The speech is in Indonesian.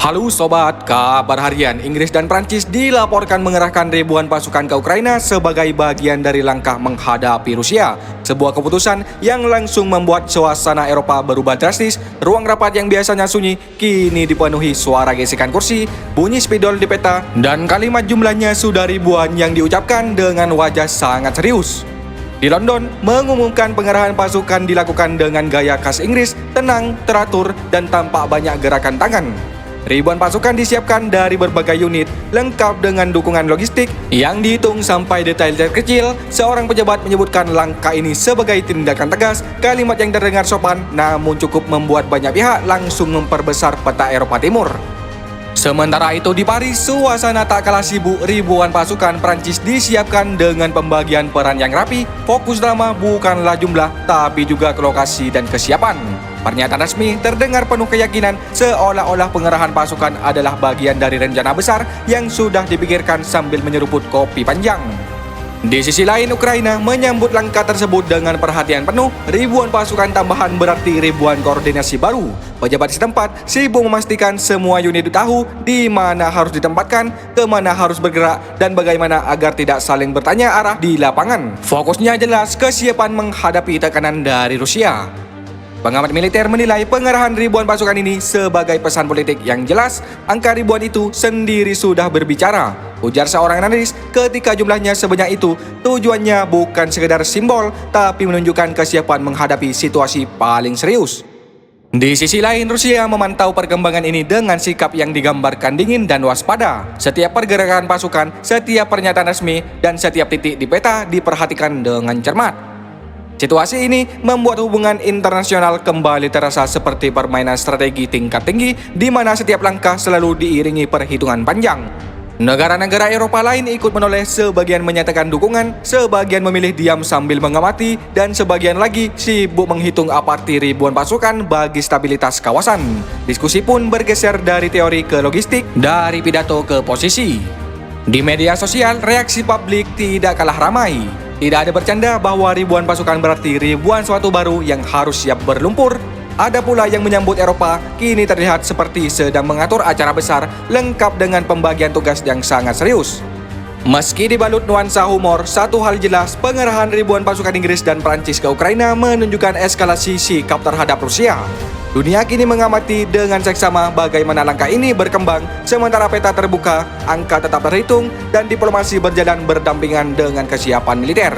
Halo sobat, kabar harian Inggris dan Prancis dilaporkan mengerahkan ribuan pasukan ke Ukraina sebagai bagian dari langkah menghadapi Rusia. Sebuah keputusan yang langsung membuat suasana Eropa berubah drastis. Ruang rapat yang biasanya sunyi kini dipenuhi suara gesekan kursi, bunyi spidol di peta, dan kalimat jumlahnya sudah ribuan yang diucapkan dengan wajah sangat serius. Di London, mengumumkan pengerahan pasukan dilakukan dengan gaya khas Inggris, tenang, teratur, dan tampak banyak gerakan tangan. Ribuan pasukan disiapkan dari berbagai unit, lengkap dengan dukungan logistik yang dihitung sampai detail terkecil. Seorang pejabat menyebutkan langkah ini sebagai tindakan tegas, kalimat yang terdengar sopan namun cukup membuat banyak pihak langsung memperbesar peta Eropa Timur. Sementara itu di Paris, suasana tak kalah sibuk. Ribuan pasukan Prancis disiapkan dengan pembagian peran yang rapi. Fokus drama bukanlah jumlah, tapi juga ke lokasi dan kesiapan. Pernyataan resmi terdengar penuh keyakinan, seolah-olah pengerahan pasukan adalah bagian dari rencana besar yang sudah dipikirkan sambil menyeruput kopi panjang. Di sisi lain, Ukraina menyambut langkah tersebut dengan perhatian penuh. Ribuan pasukan tambahan berarti ribuan koordinasi baru. Pejabat setempat sibuk memastikan semua unit tahu di mana harus ditempatkan, ke mana harus bergerak, dan bagaimana agar tidak saling bertanya arah di lapangan. Fokusnya jelas kesiapan menghadapi tekanan dari Rusia. Pengamat militer menilai pengerahan ribuan pasukan ini sebagai pesan politik yang jelas. Angka ribuan itu sendiri sudah berbicara. Ujar seorang analis, ketika jumlahnya sebanyak itu, tujuannya bukan sekedar simbol, tapi menunjukkan kesiapan menghadapi situasi paling serius. Di sisi lain, Rusia memantau perkembangan ini dengan sikap yang digambarkan dingin dan waspada. Setiap pergerakan pasukan, setiap pernyataan resmi, dan setiap titik di peta diperhatikan dengan cermat. Situasi ini membuat hubungan internasional kembali terasa seperti permainan strategi tingkat tinggi, di mana setiap langkah selalu diiringi perhitungan panjang. Negara-negara Eropa lain ikut menoleh, sebagian menyatakan dukungan, sebagian memilih diam sambil mengamati, dan sebagian lagi sibuk menghitung apa arti ribuan pasukan bagi stabilitas kawasan. Diskusi pun bergeser dari teori ke logistik, dari pidato ke posisi. Di media sosial, reaksi publik tidak kalah ramai. Tidak ada bercanda bahwa ribuan pasukan berarti ribuan suatu baru yang harus siap berlumpur. Ada pula yang menyambut Eropa kini terlihat seperti sedang mengatur acara besar, lengkap dengan pembagian tugas yang sangat serius. Meski dibalut nuansa humor, satu hal jelas, pengerahan ribuan pasukan Inggris dan Prancis ke Ukraina menunjukkan eskalasi sikap terhadap Rusia. Dunia kini mengamati dengan seksama bagaimana langkah ini berkembang, sementara peta terbuka, angka tetap terhitung, dan diplomasi berjalan berdampingan dengan kesiapan militer.